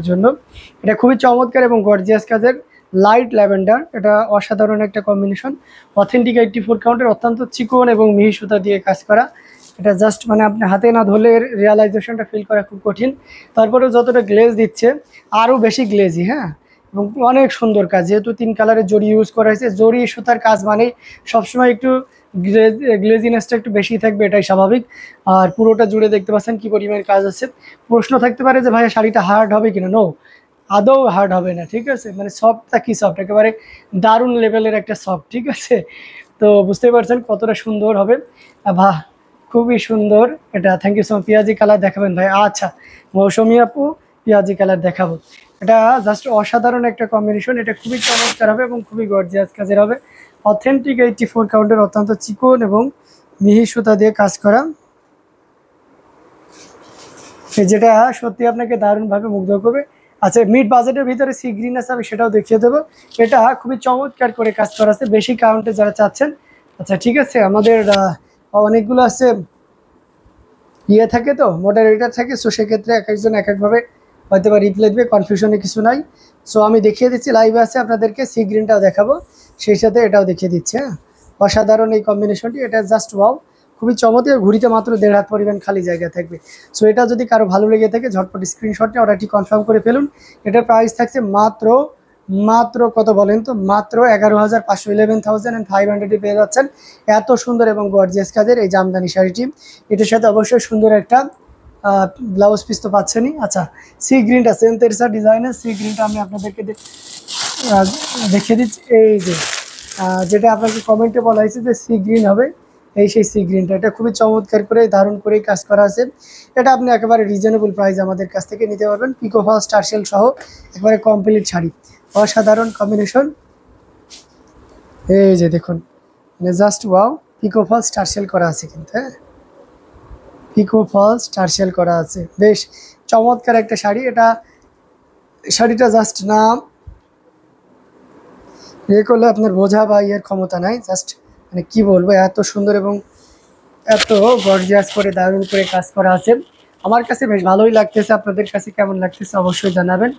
জন্য এটা খুবই চমৎকার এবং গর্জিয়াস কাজের লাইট ল্যাভেন্ডার। এটা অসাধারণ একটা কম্বিনেশন। অথেন্টিক 84 কাউন্টের অত্যন্ত চিকন এবং মিহি সুতা দিয়ে কাজ করা। এটা জাস্ট মানে আপনি হাতে না ধরলে রিয়ালাইজেশনটা ফিল করা খুব কঠিন। তারপরেও যতটা গ্লেজ দিচ্ছে আরও বেশি গ্লেজি, হ্যাঁ, এবং অনেক সুন্দর কাজ। যেহেতু 3 কালারের জড়ি ইউজ করা হয়েছে, জড়ি সুতার কাজ মানেই সবসময় একটু গ্লেজিনেসটা একটু বেশি থাকবে, এটাই স্বাভাবিক। আর পুরোটা জুড়ে দেখতে পাচ্ছেন কি পরিমাণ কাজ আছে। প্রশ্ন থাকতে পারে যে ভাইয়া শাড়িটা হার্ড হবে কিনা, নো, আদৌ হার্ড হবে না, ঠিক আছে। মানে সফটটা কি সফট, একেবারে দারুণ লেভেলের একটা সফট, ঠিক আছে। তো বুঝতেই পারছেন কতটা সুন্দর হবে। বাহ, খুবই সুন্দর এটা। Thank you so much. পেঁয়াজি কালার দেখাবেন ভাই? আচ্ছা, মৌসুমি আপু পেঁয়াজি কালার দেখাবো। এটা জাস্ট অসাধারণ একটা কম্বিনেশন। এটা খুবই চমৎকার হবে এবং খুবই গর্জিয়াস কাজের হবে। অথেন্টিক 84 কাউন্টের অত্যন্ত চিকন এবং মিহি সুতা দিয়ে কাজ করা, যেটা সত্যি আপনাকে দারুণভাবে মুগ্ধ করবে। আচ্ছা, মিড বাজেটের ভিতরে সি গ্রিন আছে, আমি সেটাও দেখিয়ে দেবো। এটা খুবই চমৎকার করে কাজ করা আছে বেশি কাউন্টে যারা চাচ্ছেন। আচ্ছা ঠিক আছে, আমাদের অনেকগুলো আছে ইয়ে থাকে, তো মডারেটর থাকে, সো সেক্ষেত্রে এক একজন এক একভাবে হয়তো বা রিপ্লাই দেবে, কনফিউশনে কিছু নাই। সো আমি দেখিয়ে দিচ্ছি, লাইভে আছে আপনাদেরকে, সি গ্রিনটাও দেখাবো, সেই সাথে এটাও দেখিয়ে দিচ্ছি। হ্যাঁ, অসাধারণ এই কম্বিনেশনটি। এটা জাস্ট ওয়াও, খুবই চমৎকার। ঘুরিতে মাত্র 1.5 হাত পরিমাণ খালি জায়গা থাকবে। সো এটা যদি কারো ভালো লেগে থাকে ঝটপট স্ক্রিনশটে অর্ডারটি কনফার্ম করে ফেলুন। এটার প্রাইস থাকছে মাত্র মাত্র কত বলেন তো? মাত্র 11,500, 11,500 পেয়ে যাচ্ছেন এত সুন্দর এবং গর্জিয়াস কাজের এই জামদানি শাড়িটি। এটার সাথে অবশ্যই সুন্দর একটা ব্লাউজ পিস তো পাচ্ছেনই। আচ্ছা, সি গ্রিনটা সেম তেরসা ডিজাইনের সি গ্রিনটা আমি আপনাদেরকে দেখিয়ে দিচ্ছি। এই যে যেটা আপনাকে কমেন্টে বলা হয়েছে যে সি গ্রিন হবে, এই সেই সি গ্রিনটা। এটা খুবই চমৎকার করে দারুণ করে কাজ করা আছে। এটা আপনি একেবারে রিজনেবল প্রাইস আমাদের কাছ থেকে নিতে পারবেন, পিকো ফল স্টারশেল সহ একেবারে কমপ্লিট শাড়ি। অসাধারণ কম্বিনেশন। এই যে দেখুন, মানে জাস্ট ওয়াও। পিকো ফল স্টারশেল করা আছে কিন্তু, হ্যাঁ, পিকো ফল স্টারশেল করা আছে। বেশ চমৎকার একটা শাড়ি। এটা শাড়িটা জাস্ট নাম ইয়ে করলে আপনার বোঝা বা ইয়ের ক্ষমতা নাই। জাস্ট মানে কি বলবো, এত সুন্দর এবং এত গর্জিয়াস করে দারুণ করে কাজ করা আছে। আমার কাছে বেশ ভালোই লাগতেছে, আপনাদের কাছে কেমন লাগতেছে অবশ্যই জানাবেন।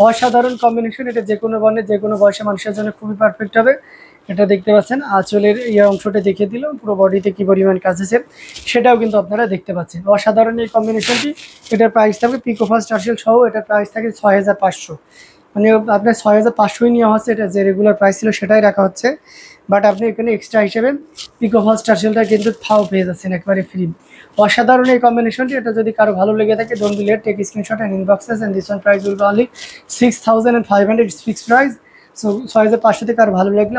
অসাধারণ কম্বিনেশন। এটা যে কোনো বর্ণের যে কোনো বয়সে মানুষের জন্য খুবই পারফেক্ট হবে। এটা দেখতে পাচ্ছেন আঁচলের ইয়ে অংশটা দেখিয়ে দিলাম, পুরো বডিতে কি পরিমাণ কাজ আছে সেটাও কিন্তু আপনারা দেখতে পাচ্ছেন। অসাধারণ এই কম্বিনেশনটি। এটার প্রাইস থাকবে পিকো ফার্স্ট টার্সেল সহ, এটার প্রাইস থাকে 6,500। মানে আপনার 6,500ই নেওয়া হচ্ছে, এটা যে রেগুলার প্রাইস ছিল সেটাই রাখা হচ্ছে। বাট আপনি এখানে এক্সট্রা হিসেবে পিকো ফার্স্ট টার্সেলটা কিন্তু ফাও পেয়ে যাচ্ছেন একেবারে ফ্রি। অসাধারণ এই কম্বিনেশনটি। এটা যদি কারো ভালো লেগে থাকে, don't be late, take screenshot and inbox us, and this one price will be only 6,500, it's fixed price. So 6,500 থেকে আর ভালো লাগলে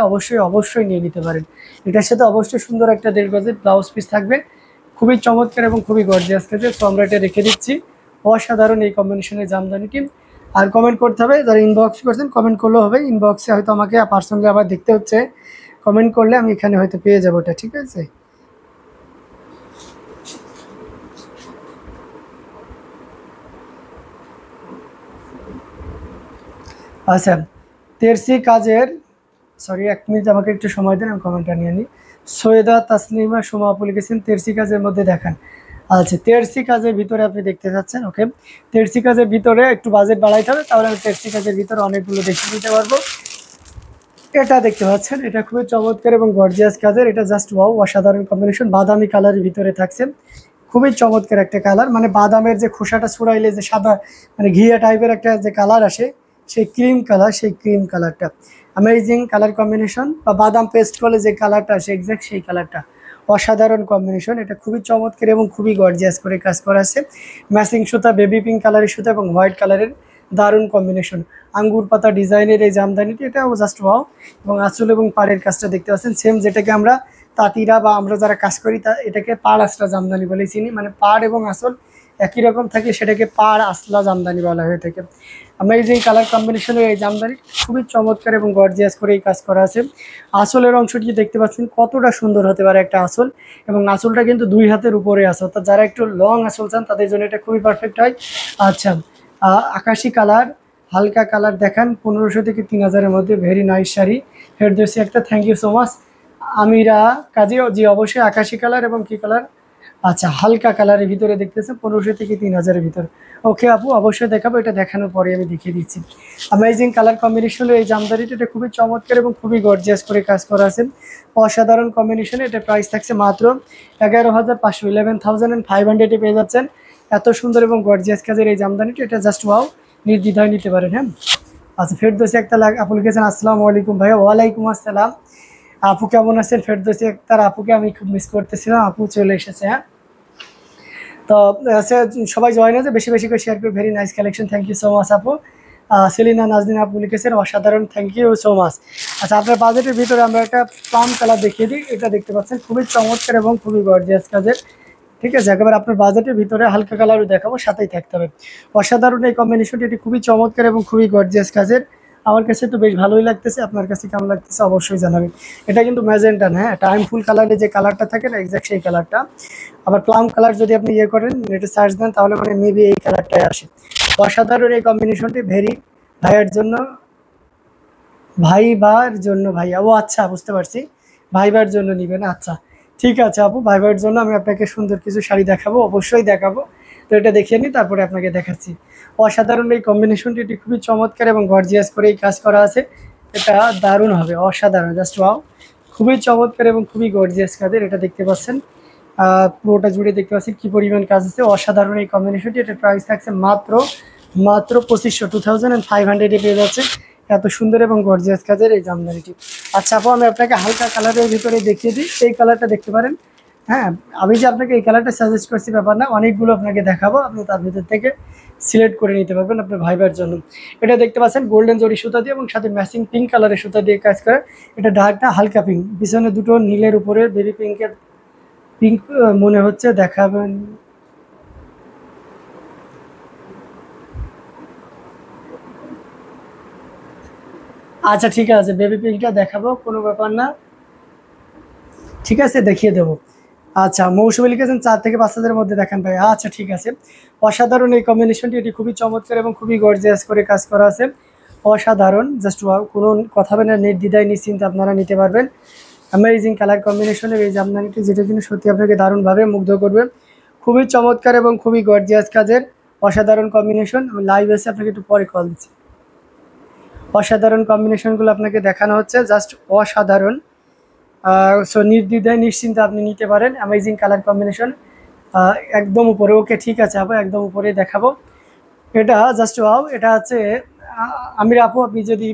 অবশ্যই নিয়ে নিতে পারেন। এটার সাথে অবশ্যই সুন্দর একটা 1.5 গজের ব্লাউজ পিস থাকবে, খুবই চমৎকার এবং খুবই গর্জিয়াস কাজে। সো আমরা এটা রেখে দিচ্ছি। অসাধারণ এই কম্বিনেশনের জামদানিটি। আর কমেন্ট করতে হবে, যারা ইনবক্স করছেন কমেন্ট করলেও হবে, ইনবক্সে হয়তো আমাকে পার্সোনালি আবার দেখতে হচ্ছে, কমেন্ট করলে আমি এখানে হয়তো পেয়ে যাবো এটা, ঠিক আছে। আচ্ছা, তেরসি কাজের, সরি 1 মিনিট আমাকে একটু সময় দেন, আমি কমেন্টটা নিয়ে নিই। সৈয়দা তাসলিমা সোমা আপু লিখেছেন তেরসি কাজের মধ্যে দেখান। আচ্ছা, তেরসি কাজের ভিতরে আপনি দেখতে চাচ্ছেন, ওকে। তেরসি কাজের ভিতরে একটু বাজেট বাড়াইতে হবে, তাহলে আমি তেরসি কাজের ভিতরে অনেকগুলো দেখিয়ে দিতে পারবো। এটা দেখতে পাচ্ছেন, এটা খুবই চমৎকার এবং গর্জিয়াস কাজের। এটা জাস্ট ওয়াও, অসাধারণ কম্বিনেশন। বাদামি কালারের ভিতরে থাকছে, খুবই চমৎকার একটা কালার। মানে বাদামের যে খোসাটা ছুড়াইলে যে সাদা মানে ঘিয়া টাইপের একটা যে কালার আসে, সেই ক্রিম কালার, সেই ক্রিম কালারটা অ্যামেজিং কালার কম্বিনেশন। বা বাদাম পেস্ট করলে যে কালারটা আসে এক্স্যাক্ট সেই কালারটা। অসাধারণ কম্বিনেশন। এটা খুবই চমৎকার এবং খুবই গর্জিয়াস করে কাজ করা আছে। ম্যাচিং সুতা, বেবি পিঙ্ক কালারের সুতা এবং হোয়াইট কালারের দারুণ কম্বিনেশন। আঙ্গুর পাতা ডিজাইনের এই জামদানিটি, এটাও জাস্ট ওয়াও। এবং আঁচল এবং পাড়ের কাজটা দেখতে পাচ্ছেন সেম, যেটাকে আমরা তাঁতিরা বা আমরা যারা কাজ করি এটাকে পাড় আসলা জামদানি বলে চিনি। মানে পাড় এবং আঁচল একই রকম থাকে, সেটাকে পাড় আসলা জামদানি বলা হয়ে থাকে। অ্যামেজিং কালার কম্বিনেশনের এই জামদানি খুবই চমৎকার এবং গর্জিয়াস করে এই কাজ করা আছে। আঁচলের অংশটি দেখতে পাচ্ছেন কতটা সুন্দর হতে পারে একটা আঁচল, এবং আঁচলটা কিন্তু 2 হাতের উপরে আছে, অর্থাৎ যারা একটু লং আঁচল চান তাদের জন্য এটা খুবই পারফেক্ট হয়। আচ্ছা, আকাশি কালার, হালকা কালার দেখান। 1500 থেকে 3000-এর মধ্যে, ভেরি নাইস শাড়ি। ফেরদৌসি একটা, থ্যাংক ইউ সো মাচ। আমিরা কাজী, জি অবশ্যই। আকাশি কালার এবং কি কালার, আচ্ছা, হালকা কালারের ভিতরে দেখতেছেন 1500 থেকে 3000-এর ভিতরে। ওকে আপু, অবশ্যই দেখাবো, এটা দেখানোর পরে আমি দেখিয়ে দিচ্ছি। অ্যামেজিং কালার কম্বিনেশনে এই জামদানিটা, এটা খুবই চমৎকার এবং খুবই গর্জিয়াস করে কাজ করা আছে, অসাধারণ কম্বিনেশনে। এটা প্রাইস থাকছে মাত্র 11,500, 11,500 পেয়ে যাচ্ছেন এত সুন্দর এবং গর্জিয়াস কাজের এই জামদানিটা। এটা জাস্ট ওয়াও, নির্দ্বিধায় নিতে পারেন। হ্যাঁ, আচ্ছা, ফেরদৌসী আক্তার আপু লিখেছেন আসসালামু আলাইকুম ভাইয়া। ওয়ালাইকুম আসসালাম। আপু কেমন আছেন? ফেরদৌসী আক্তার আপুকে আমি খুব মিস করতেছিলাম, আপু চলে এসেছে। হ্যাঁ, তো আচ্ছা, সবাই জয়েন হয়েছে, বেশি বেশি করে শেয়ার করে। Very nice collection, thank you so much আপু। সেলিনা নাজনীন আপু লিখেছেন অসাধারণ, থ্যাংক ইউ সো মাচ। আচ্ছা, আপনার বাজেটের ভিতরে আমরা একটা প্লাম কালার দেখিয়ে দিই। এটা দেখতে পাচ্ছেন খুবই চমৎকার এবং খুবই গর্জিয়াস কাজের। ঠিক আছে, একেবারে আপনার বাজেটের ভিতরে হালকা কালারও দেখাবো, সাথেই থাকতে হবে। অসাধারণ এই কম্বিনেশনটি, এটি খুবই চমৎকার এবং খুবই গর্জিয়াস কাজের। আমার কাছে তো বেশ ভালোই লাগতেছে, আপনার কাছে কেমন লাগতেছে অবশ্যই জানাবেন। এটা কিন্তু ম্যাজেন্টা না, হ্যাঁ, টাইম ফুল কালারের যে কালারটা থাকে না, এক্সাক্ট সেই কালারটা। আবার প্লাম কালার যদি আপনি ইয়ে করেন, নেটে সার্চ দেন, তাহলে মানে মেবি এই কালারটাই আসে। অসাধারণ এই কম্বিনেশনটি, ভেরি ভাইয়ের জন্য, ভাইবার জন্য, ভাইয়া, ও আচ্ছা, বুঝতে পারছি, ভাইবার জন্য নিবেন। আচ্ছা, ঠিক আছে আপু, ভাইবার জন্য আমি আপনাকে সুন্দর কিছু শাড়ি দেখাবো, অবশ্যই দেখাবো। তো এটা দেখিয়ে নিই, তারপরে আপনাকে দেখাচ্ছি। অসাধারণ এই কম্বিনেশনটি, এটি খুবই চমৎকার এবং গর্জিয়াস করে এই কাজ করা আছে। এটা দারুণ হবে, অসাধারণ, জাস্ট ওয়াও, খুবই চমৎকার এবং খুবই গর্জিয়াস কাজের। এটা দেখতে পাচ্ছেন পুরোটা জুড়ে দেখতে পাচ্ছেন কি পরিমাণ কাজ আছে। অসাধারণ এই কম্বিনেশনটি, এটার প্রাইস থাকছে মাত্র মাত্র 2500, 2500 পেয়ে যাচ্ছে এত সুন্দর এবং গর্জিয়াস কাজের এই জামদানিটি। আচ্ছা আপু, আমি আপনাকে হালকা কালারের ভিতরে দেখিয়ে দিই, এই কালারটা দেখতে পারেন। হ্যাঁ, আমি যে আপনাকে এই কালারটা সাজেস্ট করছি ব্যাপার না, অনেকগুলো আপনাকে দেখাবো, আপনি তার ভিতর থেকে সিলেক্ট করে নিতে পারবেন আপনার ভাইবার জন্য। এটা দেখতে পাচ্ছেন গোল্ডেন জরি সুতা দিয়ে এবং সাথে ম্যাচিং পিঙ্ক কালারের সুতা দিয়ে কাজ করে। এটা ডার্কটা হালকা পিঙ্ক, পিছনে দুটো নীলের উপরে বেবি পিঙ্কের পিঙ্ক মনে হচ্ছে, দেখাবেন। আচ্ছা, ঠিক আছে, বেবি পিঙ্কটা দেখাবো, কোনো ব্যাপার না, ঠিক আছে, দেখিয়ে দেবো। আচ্ছা, মৌসুমী লিখেছেন 4 থেকে 5 হাজারের মধ্যে দেখান ভাই। আচ্ছা, ঠিক আছে, অসাধারণ এই কম্বিনেশনটি, এটি খুবই চমৎকার এবং খুবই গর্জিয়াস করে কাজ করা আছে, অসাধারণ, জাস্ট ওয়াও, কোনো কথা হবে না, নির্দ্বিধায় নিশ্চিন্তে আপনারা নিতে পারবেন। অ্যামেজিং কালার কম্বিনেশনের এই জামদানিটি, যেটা কিন্তু সত্যি আপনাকে দারুণভাবে মুগ্ধ করবে। খুবই চমৎকার এবং খুবই গর্জিয়াস কাজের অসাধারণ কম্বিনেশন। আমি লাইভ এসে আপনাকে একটু পরে কল দিচ্ছি। অসাধারণ কম্বিনেশনগুলো আপনাকে দেখানো হচ্ছে, জাস্ট অসাধারণ। সো নির্দ্বিধায় নিশ্চিন্তে আপনি নিতে পারেন। অ্যামেজিং কালার কম্বিনেশন, একদম উপরে। ওকে, ঠিক আছে আপু, একদম উপরে দেখাবো। এটা জাস্ট ওয়াও, এটা হচ্ছে আমির আপু, আপনি যদি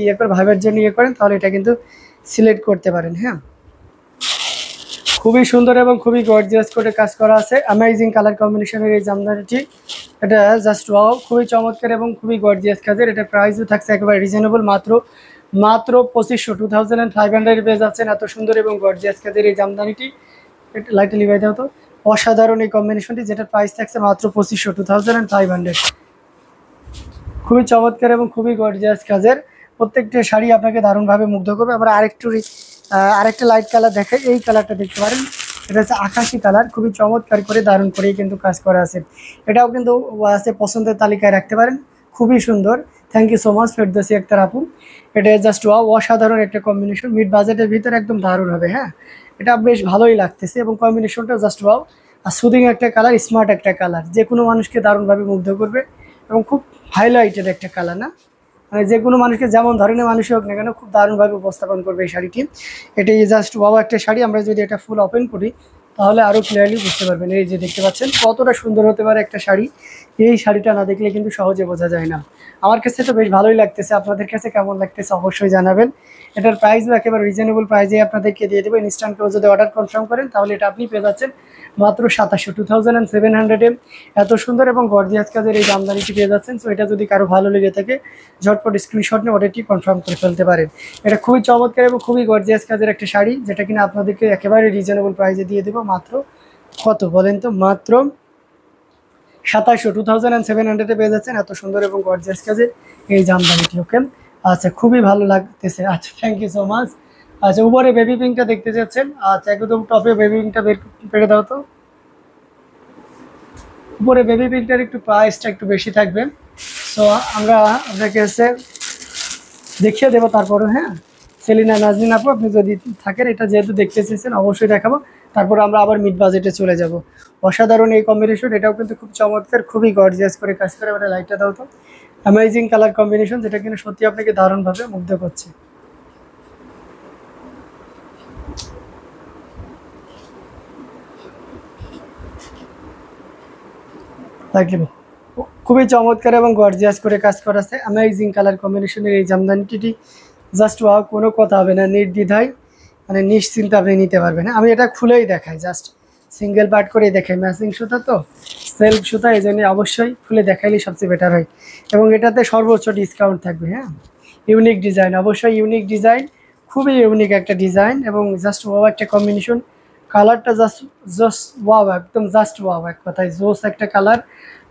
ইয়ে করে ভাইবার জন্য ইয়ে করেন, তাহলে এটা কিন্তু সিলেক্ট করতে পারেন। হ্যাঁ, খুবই সুন্দর এবং খুবই গর্জিয়াস করে কাজ করা আছে, অ্যামেজিং কালার কম্বিনেশনের এই জামদানিটি। এটা জাস্ট ওয়াও, খুবই চমৎকার এবং খুবই গর্জিয়াস কাজের। এটা প্রাইসও থাকছে একেবারে রিজনেবল, মাত্র মাত্র 2500, 2500 পেয়ে যাচ্ছেন এত সুন্দর এবং গর্জিয়াস কাজের এই জামদানিটি। এটা লাইটে লিভাই দাও তো। অসাধারণ এই কম্বিনেশনটি, যেটা প্রাইস থাকছে মাত্র 2500, 2500। খুবই চমৎকার এবং খুবই গর্জিয়াস কাজের। প্রত্যেকটা শাড়ি আপনাকে দারুণভাবে মুগ্ধ করবে। আমরা আরেকটা লাইট কালার দেখাই, এই কালারটা দেখতে পারেন। এটা হচ্ছে আকাশি কালার, খুবই চমৎকার করে দারুণ করেই কিন্তু কাজ করা আছে। এটাও কিন্তু আছে, পছন্দের তালিকায় রাখতে পারেন, খুবই সুন্দর। Thank you so much Ferdousi Akter আপু। এটা জাস্ট ওয়াও, অসাধারণ একটা কম্বিনেশন, মিড বাজেটের ভিতরে একদম দারুণ হবে। হ্যাঁ, এটা বেশ ভালোই লাগতেছে এবং কম্বিনেশনটা জাস্ট ওয়াও। আর সুদিং একটা কালার, স্মার্ট একটা কালার, যে কোনো মানুষকে দারুণভাবে মুগ্ধ করবে এবং খুব হাইলাইটেড একটা কালার না, মানে যে কোনো মানুষকে যেমন ধরনের মানুষই হোক না কেন খুব দারুণভাবে উপস্থাপন করবে এই শাড়িটি। এটাই জাস্ট ওয়াও একটা শাড়ি। আমরা যদি এটা ফুল ওপেন করি, তাহলে আরও ক্লিয়ারলি বুঝতে পারবেন। এই যে দেখতে পাচ্ছেন কতটা সুন্দর হতে পারে একটা শাড়ি, এই শাড়িটা না দেখলে কিন্তু সহজে বোঝা যায় না। আমার কাছে তো বেশ ভালোই লাগতেছে, আপনাদের কাছে কেমন লাগতেছে অবশ্যই জানাবেন। এটার প্রাইসও একেবারে রিজনেবল প্রাইসে আপনাদেরকে দিয়ে দেবো। ইনস্ট্যান্ট কেউ যদি অর্ডার কনফার্ম করেন, তাহলে এটা আপনি পেয়ে যাচ্ছেন মাত্র 2700, 2700 এত সুন্দর এবং গর্জিয়াস কাজের এই জামদানিটি পেয়ে যাচ্ছেন। সো এটা যদি কারো ভালো লেগে থাকে, ঝটপট স্ক্রিনশট নিয়ে অর্ডারটি কনফার্ম করে ফেলতে পারেন। এটা খুবই চমৎকার এবং খুবই গর্জিয়াস কাজের একটা শাড়ি, যেটা কিনা আপনাদেরকে একেবারে রিজনেবল প্রাইসে দিয়ে দেবো। মাত্র কত বলেন তো? মাত্র 2700, 2700 পেয়ে যাচ্ছেন এত সুন্দর এবং গর্জিয়াস কাজে এই জামদানিটি। ওকে, আচ্ছা, খুবই ভালো লাগতেছে। আচ্ছা, থ্যাংক ইউ সো মাচ। আচ্ছা, উপরে বেবি পিঙ্কটা দেখতে চাচ্ছেন? আচ্ছা, একদম টপে বেবি পিঙ্কটা বের করে দাও তো। উপরে বেবি পিঙ্কটার একটু প্রাইসটা একটু বেশি থাকবে, সো আমরা আপনাকে এসে দেখিয়ে দেবো তারপরে। হ্যাঁ, সেলিনা নাজনীন আপু, আপনি যদি থাকেন, এটা যেহেতু দেখতে চেয়েছেন অবশ্যই দেখাবো। তারপর আমরা আবার মিড বাজেটে চলে যাব। অসাধারণ এই কম্বিনেশন, এটাও কিন্তু খুব চমৎকার, খুবই গর্জিয়াস করে কাজ করে। ওটা লাইটটা দাও তো। অ্যামেজিং কালার কম্বিনেশন, যেটা কিন্তু সত্যি আপনাকে দারুণভাবে মুগ্ধ করছে। লাগবে, খুবই চমৎকার এবং গর্জিয়াস করে কাজ করা আছে। অ্যামেজিং কালার কম্বিনেশনের এই জামদানিটি জাস্ট ওয়াও, কোনো কথা হবে না, নির্দ্বিধায় মানে নিশ্চিন্তে আপনি নিতে পারবেন। আমি এটা খুলেই দেখাই, জাস্ট সিঙ্গেল পার্ট করেই দেখাই, ম্যাচিং সুতা তো, সেলফ সুতা, এই জন্য অবশ্যই খুলে দেখাইলেই সবচেয়ে বেটার হয়। এবং এটাতে সর্বোচ্চ ডিসকাউন্ট থাকবে। হ্যাঁ, ইউনিক ডিজাইন, অবশ্যই ইউনিক ডিজাইন, খুবই ইউনিক একটা ডিজাইন এবং জাস্ট ওয়াও একটা কম্বিনেশন। কালারটা জাস্ট জাস্ট ওয়াও, একদম জাস্ট ওয়াও, এক কথায় জোস একটা কালার,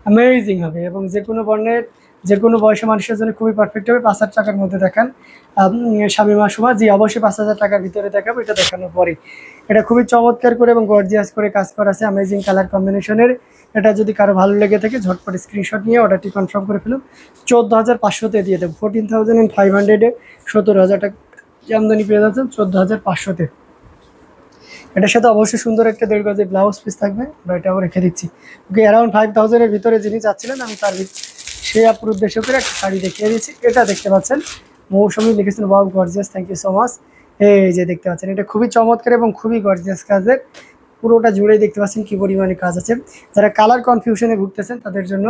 অ্যামেজিং হবে এবং যে কোনো বর্ণের যে কোনো বয়সের মানুষের জন্য খুবই পারফেক্ট হবে। 5,000 টাকার মধ্যে দেখান শামিমা সুমা জি, অবশ্যই 5,000 টাকার ভিতরে দেখাবো, এটা দেখানোর পরে। এটা খুবই চমৎকার করে এবং গর্জিয়াস করে কাজ করা আছে, অ্যামেজিং কালার কম্বিনেশনের। এটা যদি কারো ভালো লেগে থাকে ঝটপট স্ক্রিনশট নিয়ে অর্ডারটি কনফার্ম করে ফেলুন। 14,500-তে দিয়ে দেবো, 14,500-এ 17,000 টাকা আমদানি পেয়ে যাচ্ছেন 14,500-তে। এটার সাথে অবশ্যই সুন্দর একটা 1.5 গজের ব্লাউজ পিস থাকবে, আমরা এটাও রেখে দিচ্ছি। ওকে, অ্যারাউন্ড 5,000-এর ভিতরে যিনি চাচ্ছিলেন, আমি তার সেই আপুর উদ্দেশ্য করে একটা শাড়ি দেখিয়ে দিচ্ছি। এটা দেখতে পাচ্ছেন, মৌসুমী লিখেছেন, wow gorgeous, thank you so much. এই যে দেখতে পাচ্ছেন, এটা খুবই চমৎকার এবং খুবই গর্জিয়াস কাজের, পুরোটা জুড়েই দেখতে পাচ্ছেন কি পরিমাণে কাজ আছে। যারা কালার কনফিউশনে ভুগতেছেন তাদের জন্য